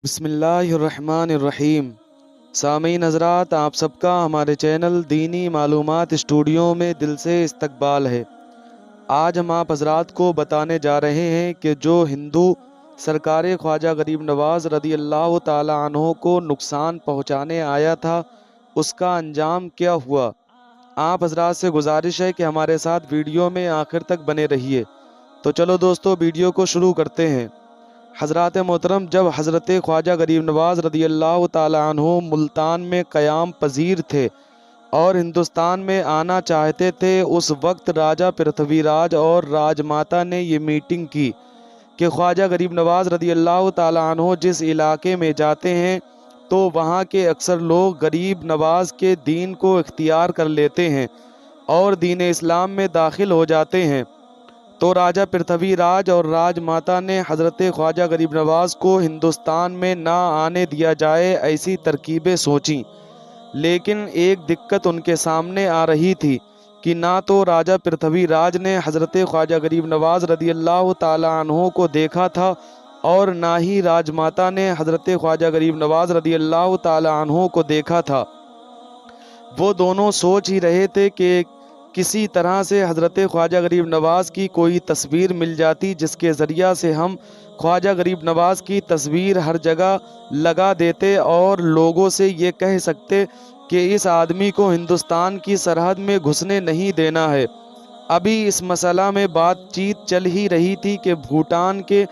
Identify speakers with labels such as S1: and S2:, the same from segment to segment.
S1: بسم اللہ الرحمن الرحیم۔ سامعین حضرات، آپ سب کا ہمارے چینل دینی معلومات اسٹوڈیو میں دل سے استقبال ہے۔ آج ہم آپ حضرات کو بتانے جا رہے ہیں کہ جو ہندو سرکار خواجہ غریب نواز رضی اللہ تعالی عنہ کو نقصان پہنچانے آیا تھا، اس کا انجام کیا ہوا۔ آپ حضرات سے گزارش ہے کہ ہمارے ساتھ ویڈیو میں آخر تک بنے رہیے۔ تو چلو دوستو، ویڈیو کو شروع کرتے ہیں۔ حضرات محترم، جب حضرت خواجہ غریب نواز رضی اللہ تعالی عنہ ملتان میں قیام پذیر تھے اور ہندوستان میں آنا چاہتے تھے، اس وقت راجہ پرتھوی راج اور راج ماتا نے یہ میٹنگ کی کہ خواجہ غریب نواز رضی اللہ تعالی عنہ جس علاقے میں جاتے ہیں تو وہاں کے اکثر لوگ غریب نواز کے دین کو اختیار کر لیتے ہیں اور دین اسلام میں داخل ہو جاتے ہیں۔ تو راجہ پرتھوی راج اور راج ماتا نے حضرت خواجہ غریب نواز کو ہندوستان میں نہ آنے دیا جائے ایسی ترکیبیں سوچیں، لیکن ایک دقت ان کے سامنے آ رہی تھی کہ نہ تو راجہ پرتھوی راج نے حضرت خواجہ غریب نواز رضی اللہ تعالی عنہ کو دیکھا تھا اور نہ ہی راج ماتا نے حضرت خواجہ غریب نواز رضی اللہ تعالی عنہ کو دیکھا تھا۔ وہ دونوں سوچ ہی رہے تھے کہ کسی طرح سے حضرت خواجہ غریب نواز کی کوئی تصویر مل جاتی جس کے ذریعہ سے ہم خواجہ غریب نواز کی تصویر ہر جگہ لگا دیتے اور لوگوں سے یہ کہہ سکتے کہ اس آدمی کو ہندوستان کی سرحد میں گھسنے نہیں دینا ہے۔ ابھی اس مسئلہ میں بات چیت چل ہی رہی تھی کہ بھوٹان کے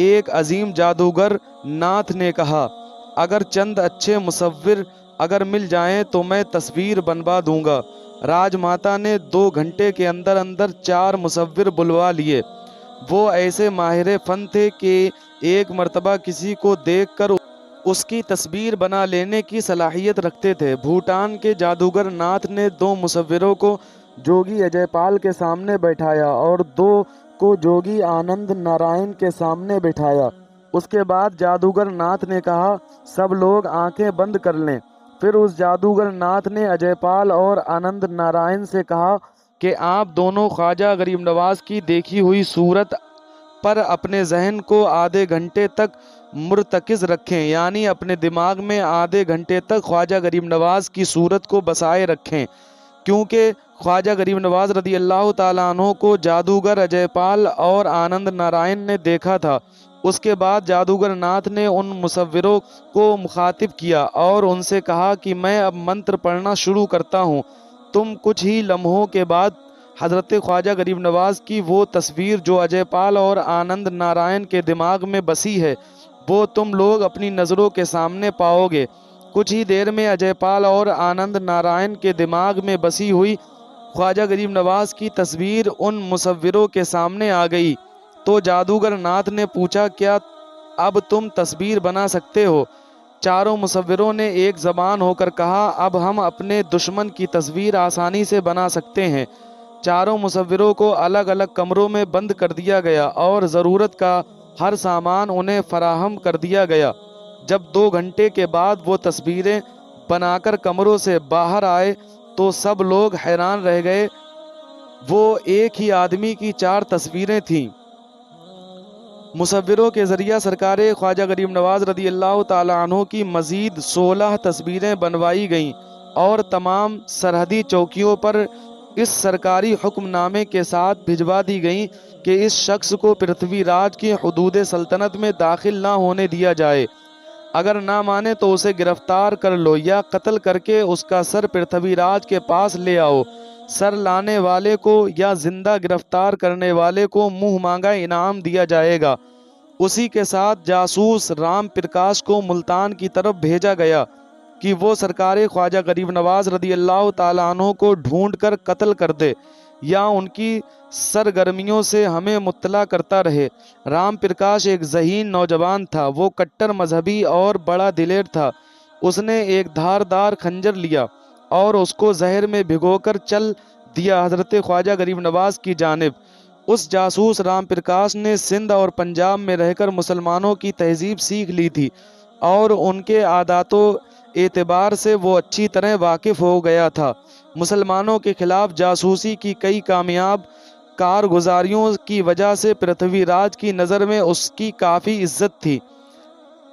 S1: ایک عظیم جادوگر ناتھ نے کہا، اگر چند اچھے مصور اگر مل جائیں تو میں تصویر بنوا دوں گا۔ راج ماتا نے 2 گھنٹے کے اندر 4 مصور بلوا لیے۔ وہ ایسے ماہر فن تھے کہ ایک مرتبہ کسی کو دیکھ کر اس کی تصویر بنا لینے کی صلاحیت رکھتے تھے۔ بھوٹان کے جادوگر ناتھ نے 2 مصوروں کو جوگی اجے پال کے سامنے بیٹھایا اور 2 کو جوگی آنند نارائن کے سامنے بٹھایا۔ اس کے بعد جادوگر ناتھ نے کہا، سب لوگ آنکھیں بند کر لیں۔ پھر اس جادوگر ناتھ نے اجے پال اور آنند نارائن سے کہا کہ آپ دونوں خواجہ غریب نواز کی دیکھی ہوئی صورت پر اپنے ذہن کو آدھے گھنٹے تک مرتکز رکھیں، یعنی اپنے دماغ میں آدھے گھنٹے تک خواجہ غریب نواز کی صورت کو بسائے رکھیں، کیونکہ خواجہ غریب نواز رضی اللہ تعالیٰ عنہ کو جادوگر اجے پال اور آنند نارائن نے دیکھا تھا۔ اس کے بعد جادوگر ناتھ نے ان مصوروں کو مخاطب کیا اور ان سے کہا کہ میں اب منتر پڑھنا شروع کرتا ہوں۔ تم کچھ ہی لمحوں کے بعد حضرت خواجہ غریب نواز کی وہ تصویر جو اجے پال اور آنند نارائن کے دماغ میں بسی ہے، وہ تم لوگ اپنی نظروں کے سامنے پاؤ گے۔ کچھ ہی دیر میں اجے پال اور آنند نارائن کے دماغ میں بسی ہوئی خواجہ غریب نواز کی تصویر ان مصوروں کے سامنے آ گئی۔ تو جادوگر ناتھ نے پوچھا، کیا اب تم تصویر بنا سکتے ہو؟ چاروں مصوروں نے ایک زبان ہو کر کہا، اب ہم اپنے دشمن کی تصویر آسانی سے بنا سکتے ہیں۔ چاروں مصوروں کو الگ الگ کمروں میں بند کر دیا گیا اور ضرورت کا ہر سامان انہیں فراہم کر دیا گیا۔ جب 2 گھنٹے کے بعد وہ تصویریں بنا کر کمروں سے باہر آئے تو سب لوگ حیران رہ گئے۔ وہ ایک ہی آدمی کی 4 تصویریں تھیں۔ مصوروں کے ذریعہ سرکار خواجہ غریب نواز رضی اللہ تعالیٰ عنہ کی مزید 16 تصویریں بنوائی گئیں اور تمام سرحدی چوکیوں پر اس سرکاری حکم نامے کے ساتھ بھجوا دی گئیں کہ اس شخص کو پرتھوی راج کی حدود سلطنت میں داخل نہ ہونے دیا جائے۔ اگر نہ مانے تو اسے گرفتار کر لو یا قتل کر کے اس کا سر پرتھوی راج کے پاس لے آؤ۔ سر لانے والے کو یا زندہ گرفتار کرنے والے کو منہ مانگا انعام دیا جائے گا۔ اسی کے ساتھ جاسوس رام پرکاش کو ملتان کی طرف بھیجا گیا کہ وہ سرکار خواجہ غریب نواز رضی اللہ تعالیٰ عنہ کو ڈھونڈ کر قتل کر دے یا ان کی سرگرمیوں سے ہمیں مطلع کرتا رہے۔ رام پرکاش ایک ذہین نوجوان تھا۔ وہ کٹر مذہبی اور بڑا دلیر تھا۔ اس نے ایک دھاردار خنجر لیا اور اس کو زہر میں بھگو کر چل دیا حضرت خواجہ غریب نواز کی جانب۔ اس جاسوس رام پرکاش نے سندھ اور پنجاب میں رہ کر مسلمانوں کی تہذیب سیکھ لی تھی اور ان کے عادات و اعتبار سے وہ اچھی طرح واقف ہو گیا تھا۔ مسلمانوں کے خلاف جاسوسی کی کئی کامیاب کارگزاریوں کی وجہ سے پرتھوی راج کی نظر میں اس کی کافی عزت تھی۔